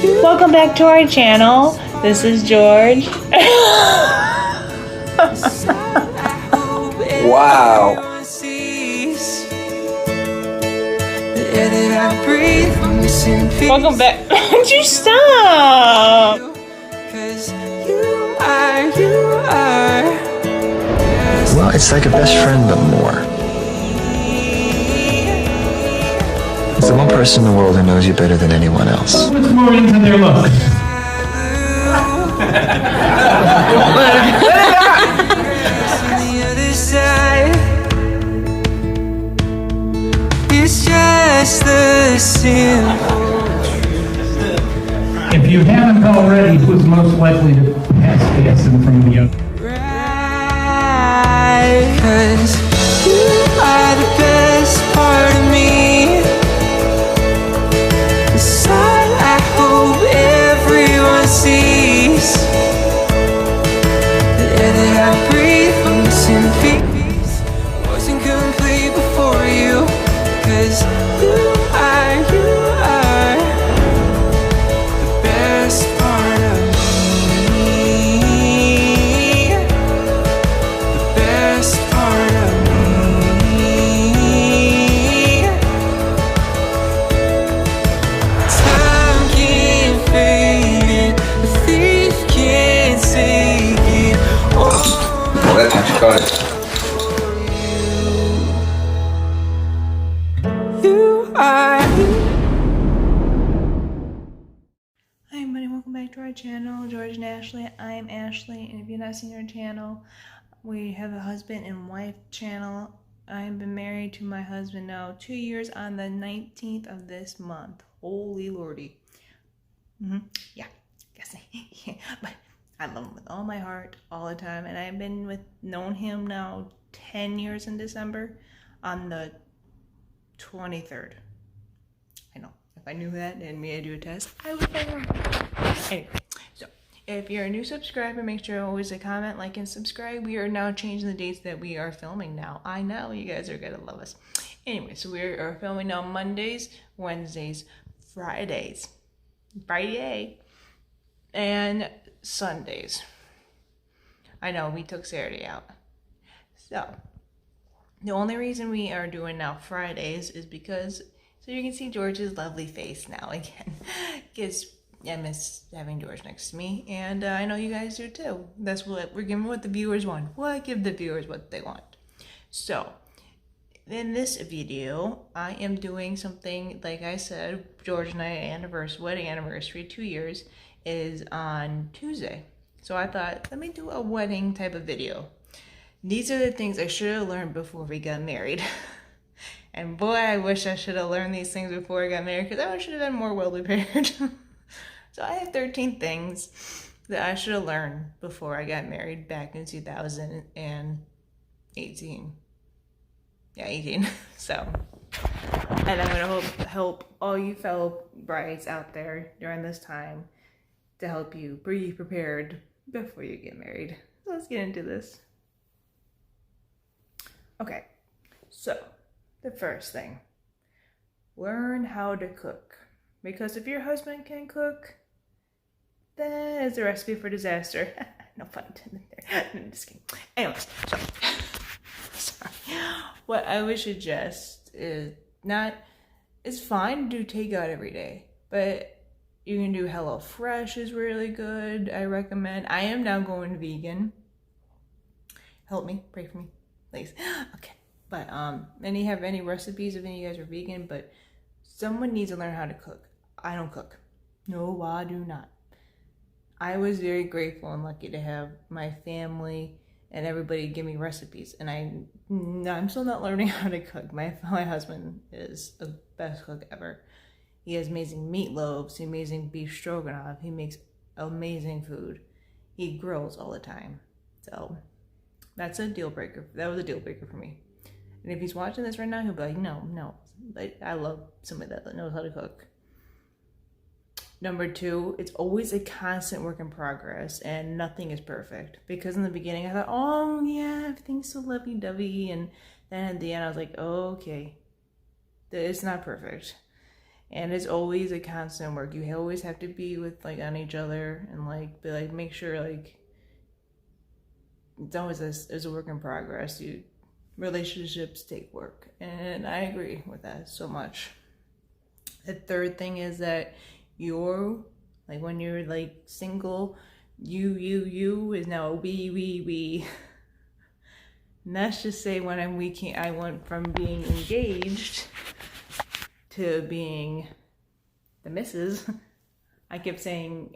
Welcome back to our channel. This is George. Wow. Welcome back. Would you stop? Well, it's like a best friend, but more. It's the one person in the world who knows you better than anyone else. What's more into their looks? It's just the simple. If you haven't already, who's most likely to pass gas in front of you? Right, 'cause you are the best part of me. The side I hope everyone sees. The air that I breathe, I'm missing peace. Wasn't complete before you. 'Cause you are the best part of me. The best part of me. Time can't fade it, the thief can't take it. Well, that touch card. You are. Hi everybody, welcome back to our channel, George and Ashley. I'm Ashley, and if you've not seen our channel, we have a husband and wife channel. I've been married to my husband now 2 years on the 19th of this month. Holy lordy. Yeah, guess yeah. But I love him with all my heart, all the time, and I've been known him now 10 years in December on the 23rd. I know, if I knew that and me to do a test, I would know. Anyway, so if you're a new subscriber, make sure always to comment, like, and subscribe. We are now changing the dates that we are filming now. I know you guys are gonna love us. Anyway, so we are filming now Mondays, Wednesdays, Friday, and Sundays. I know we took Saturday out. So the only reason we are doing now Fridays is because so you can see George's lovely face now again. Because I miss having George next to me, and I know you guys do too. That's what we're giving, what the viewers want. Well, give the viewers what they want. So in this video, I am doing something, like I said, George and I wedding anniversary, 2 years, is on Tuesday. So I thought, let me do a wedding type of video. These are the things I should have learned before we got married. And boy, I wish I should have learned these things before I got married, because I should have been more well prepared. So I have 13 things that I should have learned before I got married back in 2018. Yeah, 18. So, and I'm going to help all you fellow brides out there during this time to help you be prepared before you get married. So let's get into this. Okay, so the first thing, learn how to cook. Because if your husband can cook, that is a recipe for disaster. No pun intended there. I'm just kidding. Anyways, so sorry. What I would suggest is it's fine to do takeout every day, but you can do HelloFresh is really good. I recommend. I am now going vegan. Help me, pray for me, please. Okay, but any have any recipes if any of you guys are vegan, but someone needs to learn how to cook. I don't cook. No, I do not. I was very grateful and lucky to have my family and everybody give me recipes, and I'm still not learning how to cook. My husband is the best cook ever. He has amazing meatloaves, amazing beef stroganoff. He makes amazing food. He grills all the time. So that's a deal breaker. That was a deal breaker for me. And if he's watching this right now, he'll be like, no. But I love somebody that knows how to cook. Number 2, it's always a constant work in progress, and nothing is perfect. Because in the beginning, I thought, oh yeah, everything's so lovey-dovey, and then at the end, I was like, oh, okay, it's not perfect. And it's always a constant work. You always have to be with like on each other and like be like make sure like it's always a work in progress. Relationships take work, and I agree with that so much. The third thing is that you're like when you're like single, you is now a we. And that's just say when I went from being engaged to being the missus. I kept saying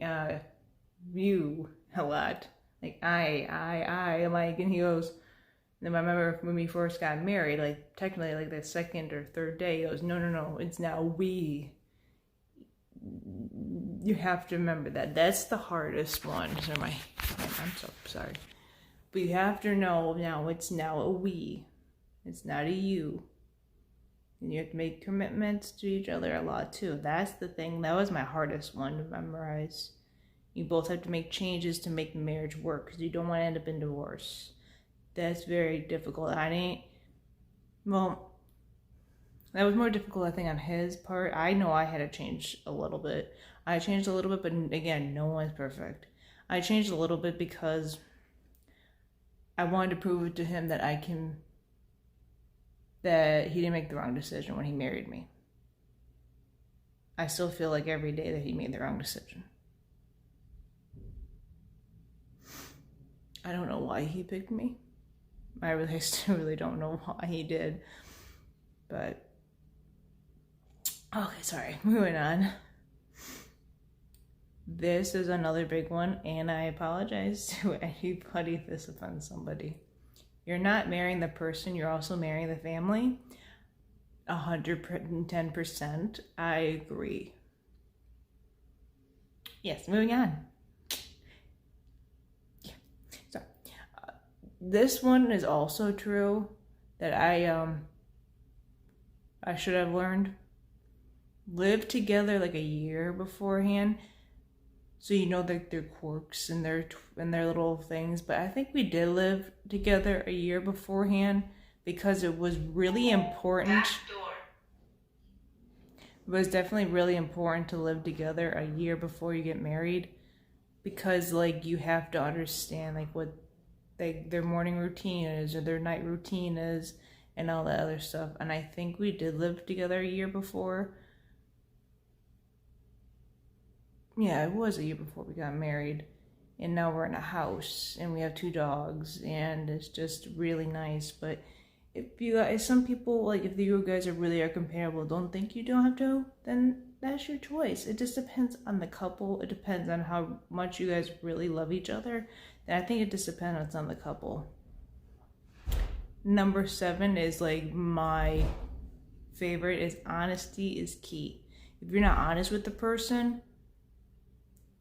you a lot. Like I like, and he goes, and then I remember when we first got married, like technically like the second or third day, he goes, no, it's now we. You have to remember that. That's the hardest one. I'm so sorry. But you have to know now it's now a we. It's not a you. And you have to make commitments to each other a lot too. That's the thing. That was my hardest one to memorize. You both have to make changes to make the marriage work because you don't want to end up in divorce. That's very difficult. That was more difficult, I think, on his part. I know I had to change a little bit. I changed a little bit, but again, no one's perfect. I changed a little bit because I wanted to prove it to him that that he didn't make the wrong decision when he married me. I still feel like every day that he made the wrong decision. I don't know why he picked me. I still really don't know why he did. But, okay, sorry, moving on. This is another big one, and I apologize to anybody if this offends somebody. You're not marrying the person, you're also marrying the family. 110%, I agree. Yes, moving on. Yeah. So, this one is also true that I should have learned. Live together like a year beforehand, so you know their quirks and their little things. But I think we did live together a year beforehand because it was really important. It was definitely really important to live together a year before you get married, because like you have to understand like what their morning routine is or their night routine is and all that other stuff. And I think we did live together a year before. Yeah, it was a year before we got married. And now we're in a house and we have 2 dogs and it's just really nice. But if some people, like if you guys are compatible, don't think you don't have to, then that's your choice. It just depends on the couple. It depends on how much you guys really love each other. And I think it just depends on the couple. Number 7 is like my favorite, is honesty is key. If you're not honest with the person,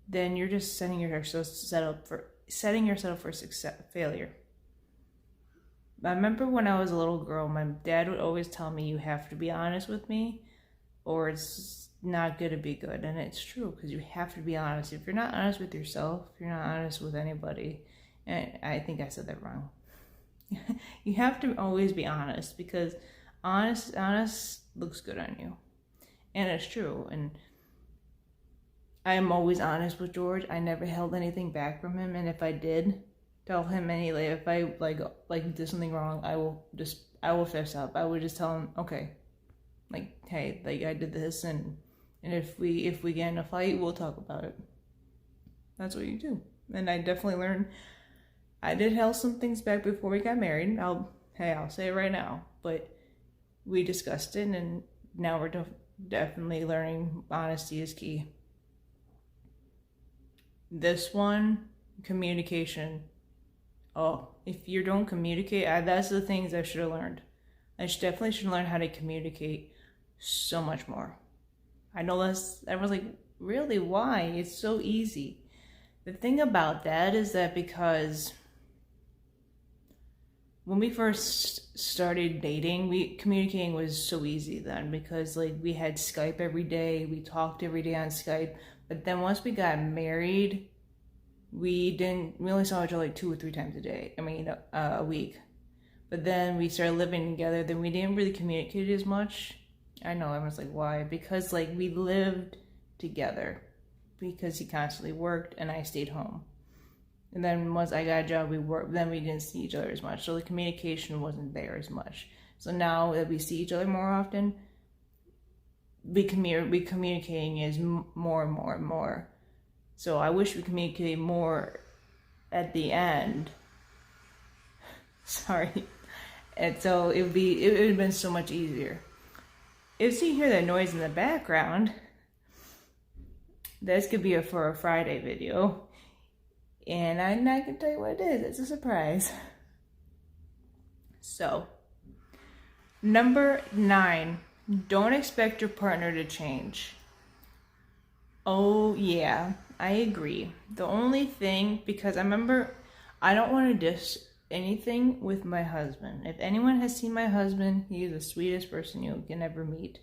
then you're just setting yourself up for failure. I remember when I was a little girl, my dad would always tell me, you have to be honest with me or it's not going to be good. And it's true, because you have to be honest. If you're not honest with yourself, you're not honest with anybody. And I think I said that wrong. You have to always be honest, because honest looks good on you. And it's true. And I am always honest with George. I never held anything back from him. And if I did tell him if I like did something wrong, I will fess up. I would just tell him, okay, like, hey, like I did this, and if we get in a fight, we'll talk about it. That's what you do. And I definitely learned. I did held some things back before we got married. I'll say it right now. But we discussed it, and now we're definitely learning honesty is key. This one, communication. Oh, if you don't communicate, that's the things I should have learned. I definitely should learn how to communicate so much more. I know everyone's like, really, why? It's so easy. The thing about that is that because when we first started dating, communicating was so easy then, because like we had Skype every day, we talked every day on Skype. But then once we got married, we only saw each other like 2 or 3 times a week. But then we started living together, then we didn't really communicate as much. I know everyone's like, why? Because like we lived together, because he constantly worked and I stayed home. And then once I got a job, we worked. Then we didn't see each other as much, so the communication wasn't there as much. So now that we see each other more often, we communicating is more and more and more. So I wish we communicated more at the end. Sorry. And so it would have been so much easier. If you hear that noise in the background, this could be for a Friday video. And I'm not going to tell you what it is. It's a surprise. So, number 9. Don't expect your partner to change. Oh, yeah. I agree. The only thing, because I remember, I don't want to diss anything with my husband. If anyone has seen my husband, he is the sweetest person you can ever meet.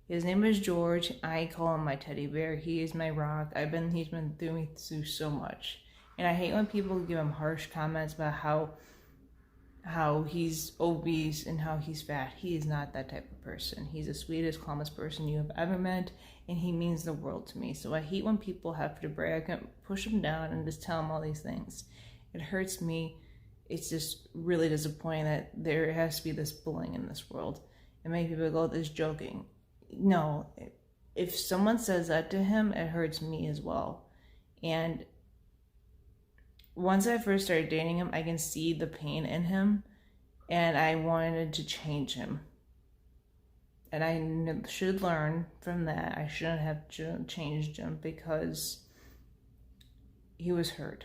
His name is George. I call him my teddy bear. He is my rock. He's been through so much. And I hate when people give him harsh comments about how he's obese and how he's fat. He is not that type of person. He's the sweetest, calmest person you have ever met, and he means the world to me. So I hate when people have to brag and push him down and just tell him all these things. It hurts me. It's just really disappointing that there has to be this bullying in this world. And many people go, this joking. No, if someone says that to him, it hurts me as well. And once I first started dating him, I can see the pain in him, and I wanted to change him. And I should learn from that. I shouldn't have changed him because he was hurt.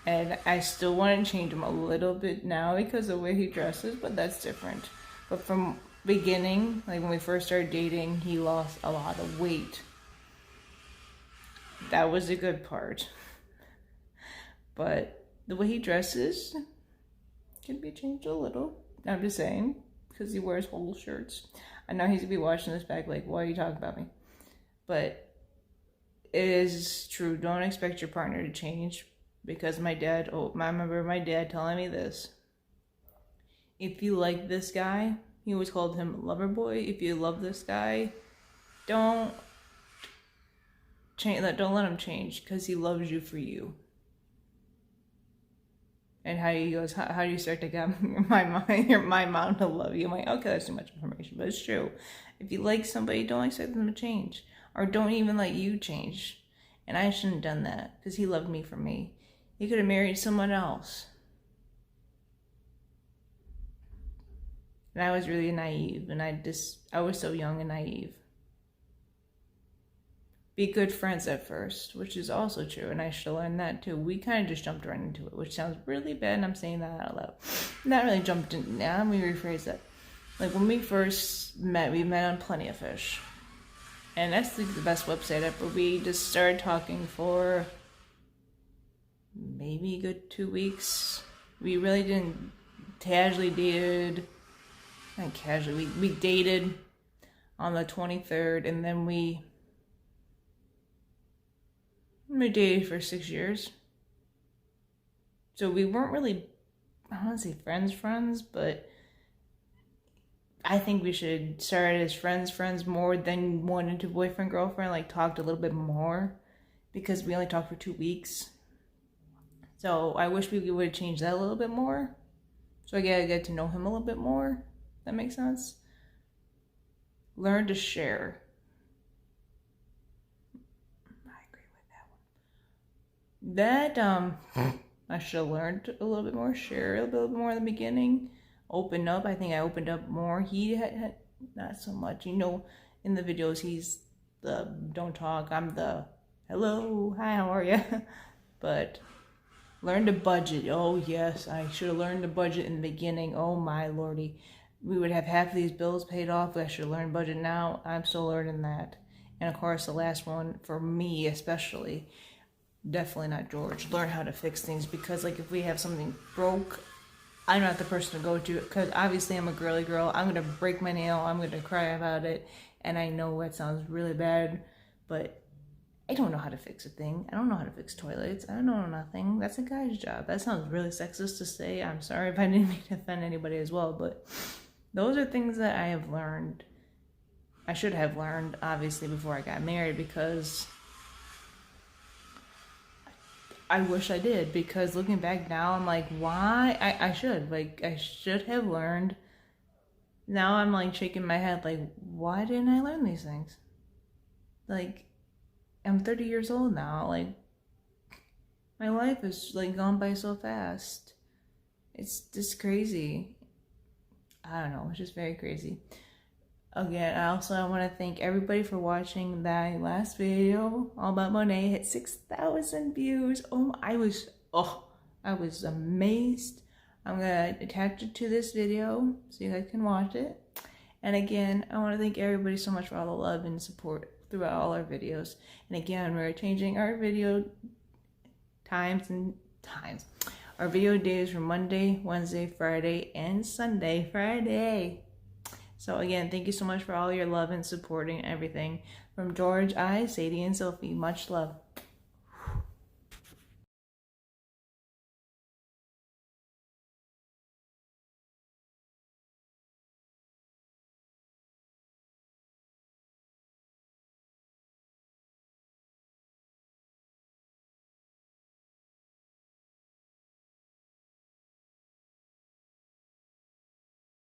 And I still want to change him a little bit now because of the way he dresses, but that's different. But from beginning, like when we first started dating, he lost a lot of weight. That was the good part. But the way he dresses can be changed a little. I'm just saying, because he wears whole shirts. I know he's going to be watching this back like, why are you talking about me? But it is true. Don't expect your partner to change. Because I remember my dad telling me this. If you like this guy, he always called him lover boy. If you love this guy, don't let him change, because he loves you for you. And he goes, how do you start to get my mom to love you? I'm like, okay, that's too much information, but it's true. If you like somebody, don't expect them to change, or don't even let you change. And I shouldn't have done that, because he loved me for me. He could have married someone else. And I was really naive, and I was so young and naive. Be good friends at first, which is also true, and I should have learned that too. We kind of just jumped right into it, which sounds really bad, and I'm saying that out loud. Not really jumped in. Now let me rephrase that. Like when we first met, we met on Plenty of Fish. And that's like the best website ever. We just started talking for maybe a good 2 weeks. We really didn't casually dated. Not casually. We dated on the 23rd, and then we dated for 6 years. So we weren't really, I don't want to say friends, but I think we should start as friends more than one into boyfriend, girlfriend, like talked a little bit more, because we only talked for 2 weeks. So I wish we would have changed that a little bit more. So I get to know him a little bit more. That makes sense? Learn to share. I agree with that one. I should have learned a little bit more, share a little bit more in the beginning. Open up. I think I opened up more. He had not so much. You know, in the videos, he's the don't talk. I'm the hello, hi, how are you? But learn to budget. Oh, yes, I should have learned to budget in the beginning. Oh, my lordy. We would have half of these bills paid off. I should have learned budget now. I'm still learning that. And, of course, the last one, for me especially, definitely not George. Learn how to fix things, because, like, if we have something broke, I'm not the person to go to, because obviously I'm a girly girl. I'm going to break my nail. I'm going to cry about it. And I know that sounds really bad, but I don't know how to fix a thing. I don't know how to fix toilets. I don't know nothing. That's a guy's job. That sounds really sexist to say. I'm sorry if I didn't mean to offend anybody as well, but those are things that I have learned. I should have learned, obviously, before I got married, because I wish I did. Because looking back now, I'm like, why? I should have learned. Now I'm like shaking my head, like, why didn't I learn these things? Like, I'm 30 years old now. Like, my life is like gone by so fast. It's just crazy. I don't know. It's just very crazy. Again, I want to thank everybody for watching that last video all about Monet. Hit 6,000 views. I was amazed. I'm gonna attach it to this video so you guys can watch it. And again, I want to thank everybody so much for all the love and support throughout all our videos. And again, we're changing our video times. Our video days from Monday, Wednesday, Friday, and Sunday, Friday. So again, thank you so much for all your love and supporting everything. From George, Sadie, and Sophie, much love.